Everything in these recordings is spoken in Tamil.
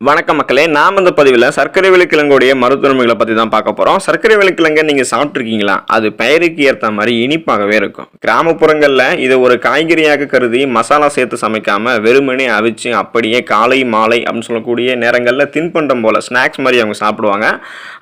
வணக்கம் மக்களே, நாம் இந்த பதிவில் சர்க்கரை விலைக்கிழங்குடைய மருத்துவமைகளை பற்றி தான் பார்க்க போகிறோம். சர்க்கரை விலைக்கிழங்கை நீங்கள் சாப்பிட்ருக்கீங்களா? அது பெயருக்கு ஏற்ற மாதிரி இனிப்பாகவே இருக்கும். கிராமப்புறங்களில் இதை ஒரு காய்கறியாக கருதி மசாலா சேர்த்து சமைக்காமல் வெறுமனே அவிச்சு அப்படியே காலை மாலை அப்படின்னு சொல்லக்கூடிய நேரங்களில் தின்பண்டம் போல் ஸ்நாக்ஸ் மாதிரி அவங்க சாப்பிடுவாங்க.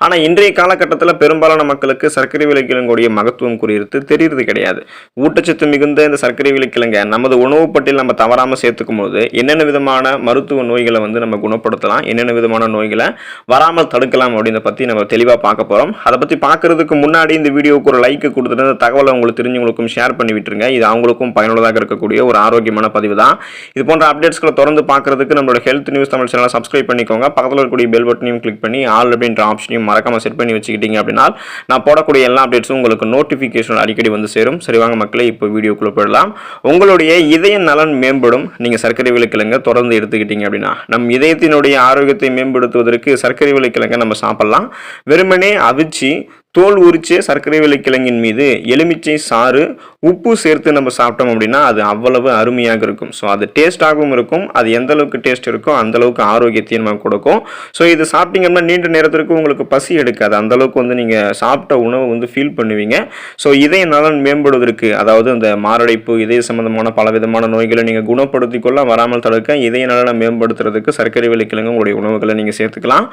ஆனால் இன்றைய காலகட்டத்தில் பெரும்பாலான மக்களுக்கு சர்க்கரை விலைக்கிழங்குடைய மகத்துவம் குறித்து தெரிகிறது கிடையாது. ஊட்டச்சத்து மிகுந்த இந்த சர்க்கரை விலைக்கிழங்கை நமது உணவு பட்டியல் நம்ம தவறாமல் சேர்த்துக்கும் போது என்னென்ன விதமான மருத்துவ நோய்களை நம்ம குணப்படுத்தலாம், என்னென்ன விதமான நோய்களை வராமல் தடுக்கலாம் அப்படின்றத பற்றி நம்ம தெளிவாக பார்க்க போகிறோம். அதை பற்றி பார்க்கறதுக்கு முன்னாடி இந்த வீடியோவுக்கு ஒரு லைக் கொடுத்துட்டு இந்த தகவலை உங்களுக்கு தெரிஞ்சவங்களுக்கும் ஷேர் பண்ணி விட்டுருங்க. இது அவங்களுக்கும் பயனுள்ளதாக இருக்கக்கூடிய ஒரு ஆரோக்கியமான பதிவு தான். இது போன்ற அப்டேட்ஸ்களை தொடர்ந்து பார்க்கறதுக்கு நம்மளோட ஹெல்த் நியூஸ் தமிழ் சேனலை சப்ஸ்கிரைப் பண்ணிக்கோங்க. பக்கத்தில் இருக்கக்கூடிய பெல் பட்டனையும் கிளிக் பண்ணி ஆல் அப்படின்ற ஆப்ஷனையும் மறக்காம செட் பண்ணி வச்சுக்கிட்டீங்க அப்படின்னா நான் போடக்கூடிய எல்லா அப்டேட்ஸும் உங்களுக்கு நோட்டிஃபிகேஷன் அடிக்கடி வந்து சேரும். சரி வாங்க மக்களே, இப்போ வீடியோக்குள்ள போயிடலாம். உங்களுடைய இதய நலன் மேம்படும் நீங்கள் சர்க்கரை விலைக்கிழங்கை தொடர்ந்து எடுத்துக்கிட்டீங்க அப்படின்னா நம் இதயத்தினுடைய ஆரோக்கியத்தை மேம்படுத்துவதற்கு சர்க்கரை விலைக்கிழங்கை நம்ம சாப்பிடலாம். வெறுமனே அவிச்சு தோல் உரிச்சு சர்க்கரை விலைக்கிழங்கின் மீது எலுமிச்சை சாறு உப்பு சேர்த்து நம்ம சாப்பிட்டோம் அப்படின்னா அது அவ்வளவு அருமையாக இருக்கும். ஸோ அது டேஸ்டாகவும் இருக்கும். அது எந்த அளவுக்கு டேஸ்ட் இருக்கோ அந்த அளவுக்கு ஆரோக்கியத்தையும் நம்ம கொடுக்கும். ஸோ இது சாப்பிட்டீங்கன்னா நீண்ட நேரத்திற்கு உங்களுக்கு பசி எடுக்காது. அந்த அளவுக்கு நீங்கள் சாப்பிட்ட உணவு ஃபீல் பண்ணுவீங்க. ஸோ இதய நலன் மேம்படுவதற்கு, அதாவது இந்த மாரடைப்பு, இதய சம்பந்தமான பல விதமான நோய்களை நீங்கள் குணப்படுத்திக் கொள்ள வராமல் தடுக்க இதய நலனை மேம்படுத்துறதுக்கு சர்க்கரை விலைக்கிழங்கு உங்களுடைய உணவுகளை நீங்கள் சேர்த்துக்கலாம்.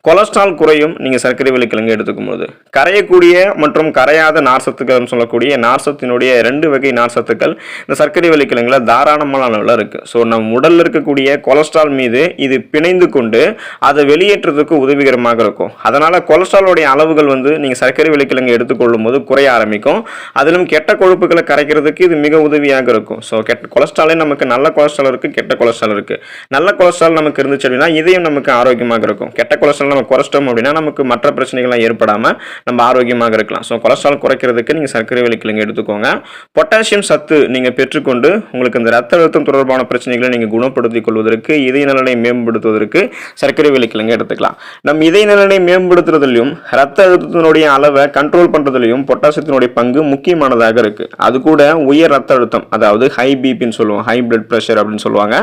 கொலஸ்ட்ரால் குறையும் நீங்கள் சர்க்கரை விலைக்கிழங்கு எடுத்துக்கும் போது. கரையக்கூடிய மற்றும் கரையாத நார்சத்துக்கள் சொல்லக்கூடிய நார்சத்தினுடைய 2 வகை நார்சத்துக்கள் இந்த சர்க்கரை விலைக்கிழங்குல தாராளமான அளவில் இருக்கு. ஸோ நம் உடலில் இருக்கக்கூடிய கொலஸ்ட்ரால் மீது இது பிணைந்து கொண்டு அதை வெளியேற்றதுக்கு உதவிகரமாக இருக்கும். அதனால கொலஸ்ட்ராலோடைய அளவுகள் நீங்கள் சர்க்கரை விலைக்கிழங்கு எடுத்துக்கொள்ளும் போது குறைய ஆரம்பிக்கும். அதிலும் கெட்ட கொழுப்புகளை கரைக்கிறதுக்கு இது மிக உதவியாக இருக்கும். ஸோ கொலஸ்ட்ராலே நமக்கு நல்ல கொலஸ்ட்ரால் இருக்கு, கெட்ட கொலஸ்ட்ரால் இருக்கு. நல்ல கொலஸ்ட்ரால் நமக்கு இருந்துச்சு அப்படின்னா இதயம் நமக்கு ஆரோக்கியமாக இருக்கும். கெட்ட கொலஸ்ட்ரால் நம்ம குறைச்சிட்டோம் அப்படின்னா நமக்கு மற்ற பிரச்சனைகள்லாம் ஏற்படாம நம்ம ஆரோக்கியமாக இருக்கலாம். ஸோ கொலஸ்ட்ரால் குறைக்கிறதுக்கு நீங்கள் சர்க்கரை விலைக்கிழங்கு எடுத்துக்கோங்க. பொட்டாசியம் சத்து நீங்கள் பெற்றுக்கொண்டு உங்களுக்கு இந்த ரத்த அழுத்தம் தொடர்பான பிரச்சனைகளை நீங்கள் குணப்படுத்திக் கொள்வதற்கு, இதய நலனை மேம்படுத்துவதற்கு சர்க்கரை விலைக்கிழங்கு எடுத்துக்கலாம். நம் இதய நலனை மேம்படுத்துறதுலையும் ரத்த அழுத்தத்தினுடைய அளவை கண்ட்ரோல் பண்ணுறதுலையும் பொட்டாசியத்தினுடைய பங்கு முக்கியமானதாக இருக்கு. அது கூட உயர் ரத்த அழுத்தம், அதாவது ஹை பிபின்னு சொல்லுவோம், ஹை பிளட் பிரஷர் அப்படின்னு சொல்லுவாங்க.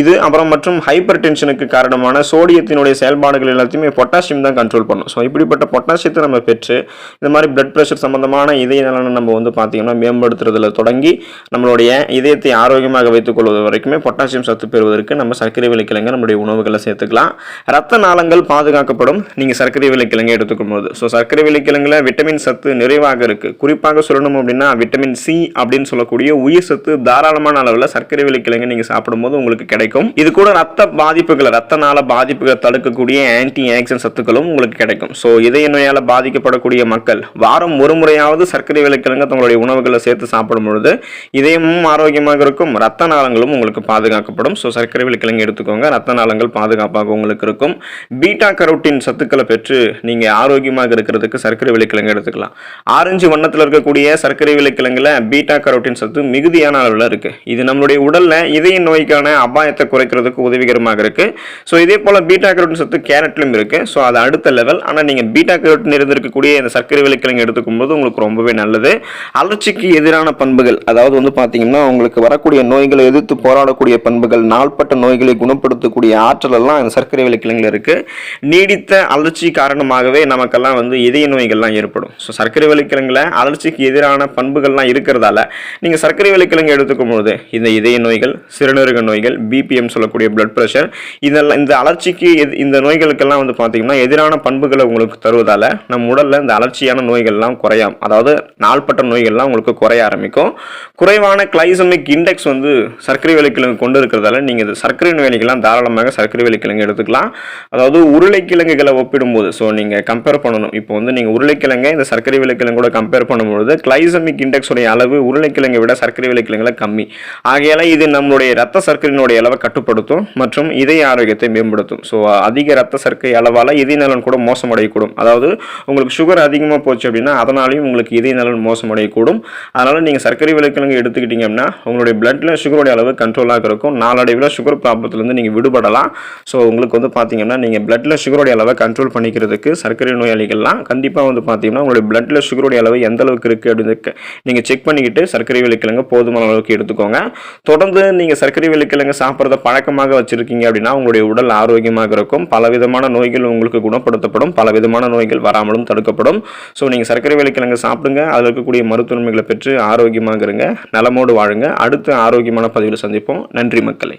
இது அப்புறம் மற்றும் ஹைப்பர் டென்ஷனுக்கு காரணமான சோடியத்தினுடைய செயல்பாடுகள் எல்லாத்தையுமே பொட்டாசியம் தான் கண்ட்ரோல் பண்ணும். ஸோ இப்படிப்பட்ட பொட்டாசியத்தை நம்ம பெற்று இந்த மாதிரி பிளட் பிரஷர் சம்பந்தமான இதய நலனை நம்ம பார்த்தீங்கன்னா மேம்படுத்துறதுல தொடங்கி நம்மளுடைய இதயத்தை ஆரோக்கியமாக வைத்துக் கொள்வது வரைக்குமே பொட்டாசியம் சத்து பெறுவதற்கு நம்ம சர்க்கரை விலைக்கிழங்கு நம்முடைய உணவுகளை சேர்த்துக்கலாம். ரத்த நாளங்கள் பாதுகாக்கப்படும் நீங்கள் சர்க்கரை விலைக்கிழங்கு எடுத்துக்கும் போது. ஸோ சர்க்கரை விலைக்கிழங்குல விட்டமின் சத்து நிறைவாக இருக்கு. குறிப்பாக சொல்லணும் அப்படின்னா விட்டமின் சி அப்படின்னு சொல்லக்கூடிய உயிர் சத்து தாராளமான அளவில் சர்க்கரை விலைக்கிழங்கு நீங்கள் சாப்பிடும்போது உங்களுக்கு கிடைக்கும். இது கூட ரத்த பாதிப்புகளை, ரத்த நாள பாதிப்புகளை தடுக்கக்கூடிய ஆன்டி ஆக்சிடென்ட் சத்துக்களும் உங்களுக்கு கிடைக்கும். ஸோ இதய நோயால் பாதிக்கப்படக்கூடிய மக்கள் வாரம் ஒரு முறையாவது சர்க்கரை விலைக்கிழங்கு தங்களுடைய உணவுகளை சேர்த்து சாப்பிடும் பொழுது இதயமும் ஆரோக்கியமாக இருக்கும், ரத்த நாளங்களும் உங்களுக்கு பாதுகாக்கப்படும். ஸோ சர்க்கரை விலைக்கிழங்கு எடுத்துக்கோங்க, ரத்த நாளங்கள் பாதுகாப்பாக உங்களுக்கு இருக்கும். பீட்டா கரோட்டின் சத்துக்களை பெற்று நீங்க ஆரோக்கியமாக இருக்கிறதுக்கு சர்க்கரை விலைக்கிழங்கு எடுத்துக்கலாம். ஆரஞ்சு வண்ணத்தில் இருக்கக்கூடிய சர்க்கரை விலைக்கிழங்குல பீட்டா கரோட்டின் சத்து மிகுதியான அளவில் இருக்கு. இது நம்மளுடைய உடல்ல இதய நோய்க்கான அபாயத்தை குறைக்கிறதுக்கு உதவிகரமாக இருக்கு. ஸோ இதே போல பீட்டா கரோட்டின் சத்து கேரட்லையும் இருக்கு. ஸோ அது அடுத்த லெவல். ஆனால் நீங்க பீட்டா கரோட்டின் இருந்திருக்கக்கூடிய இந்த சர்க்கரை விலைக்கிழங்கு எடுத்துக்கும் போது உங்களுக்கு ரொம்பவே நல்லது. அலர்ச்சிக்கு எதிரான பண்புகள், அதாவது பார்த்தீங்கன்னா உங்களுக்கு வரக்கூடிய நோய்களை எதிர்த்து போராடக்கூடிய பண்புகள், நாள்பட்ட நோய்களை குணப்படுத்தக்கூடிய ஆற்றல் எல்லாம் இந்த சர்க்கரை விலைக்கிழங்குல இருக்கு. நீடித்த அலர்ச்சி காரணமாகவே நமக்கெல்லாம் இதய நோய்கள்லாம் ஏற்படும். ஸோ சர்க்கரை விலைக்கிழங்குல அலர்ச்சிக்கு எதிரான பண்புகள்லாம் இருக்கிறதால நீங்க சர்க்கரை விலைக்கிழங்கு எடுத்துக்கும் போது இந்த இதய நோய்கள், சிறுநீரக நோய்கள், பிபிஎம் சொல்லக்கூடிய பிளட் பிரஷர், இதெல்லாம் இந்த அலர்ச்சிக்கு இந்த நோய்களுக்கெல்லாம் பார்த்தீங்கன்னா எதிரான பண்புகளை உங்களுக்கு தருவதால நம் உடல்ல இந்த அலர்ச்சியான நோய்கள்லாம் குறையாம, அதாவது நாள்பட்ட நோய்கள்லாம் உங்களுக்கு குறைய ஆரம்பிக்கும். குறைவான கிளைசமிக் இண்டெக்ஸ் சர்க்கரை விலைக்கிழங்கு கொண்டு இருக்கிறதால நீங்க சர்க்கரை நோய்கள்லாம் தாராளமாக சர்க்கரை விலைக்கிழங்கு எடுத்துக்கலாம். அதாவது உருளைக்கிழங்குகளை ஒப்பிடும்போது, ஸோ நீங்க கம்பேர் பண்ணணும். இப்போ நீங்க உருளைக்கிழங்கை இந்த சர்க்கரை விலைக்கிழங்கோட கம்பேர் பண்ணும்போது கிளைசமிக் இண்டெக்ஸ் உடைய அளவு உருளைக்கிழங்கை விட சர்க்கரை விலைக்கிழங்குல கம்மி. ஆகையால இது நம்மளுடைய ரத்த சர்க்கரையினுடைய அளவை கட்டுப்படுத்தும் மற்றும் இதய ஆரோக்கியத்தை மேம்படுத்தும். ஸோ அதிக ரத்த சர்க்கரை அளவால இதய நலன் கூட மோசமடையக்கூடும். அதாவது உங்களுக்கு சுகர் அதிகமாக போச்சு அப்படின்னா அதனாலையும் உங்களுக்கு இதய நலன் மோசமடையக்கூடும். அதனால் நீங்கள் சர்க்கரை விளைக்கிழங்கு எடுத்துக்கிட்டீங்க அப்படின்னா உங்களுடைய பிளட்டில் சுகருடைய அளவு கண்ட்ரோலாக இருக்கும். நாளடைவில் சுகர் ப்ராப்ளத்துலேருந்து நீங்கள் விடுபடலாம். ஸோ உங்களுக்கு வந்து பார்த்தீங்கன்னா நீங்கள் பிளட்டில் சுகருடைய அளவை கண்ட்ரோல் பண்ணிக்கிறதுக்கு சர்க்கரை நோயாளிகள்லாம் கண்டிப்பாக வந்து பார்த்தீங்கன்னா உங்களுடைய பிளட்டில் சுகருடைய அளவு எந்த அளவுக்கு இருக்குது அப்படின்னு நீங்கள் செக் பண்ணிக்கிட்டு சர்க்கரை விளைக்கிழங்கு போதுமான அளவுக்கு எடுத்துக்கோங்க. தொடர்ந்து நீங்கள் சர்க்கரை விளைக்கிழங்கு சாப்பிட்றத பழக்கமாக வச்சுருக்கீங்க அப்படின்னா உங்களுடைய உடல் ஆரோக்கியமாக இருக்கும். பலவிதமான நோய்கள் உங்களுக்கு குணப்படுத்தப்படும், பலவிதமான நோய்கள் வராமலும் தடுக்கப்படும். ஸோ நீங்கள் சர்க்கரை விளைக்கிழங்கு சாப்பிடுங்க, அதில் இருக்கக்கூடிய மருத்துவமைகளை பெற்று ஆரோக்கியமாக இருங்க, நலமோடு வாழுங்க. அடுத்த ஆரோக்கியமான பதிவில் சந்திப்போம். நன்றி மக்களே.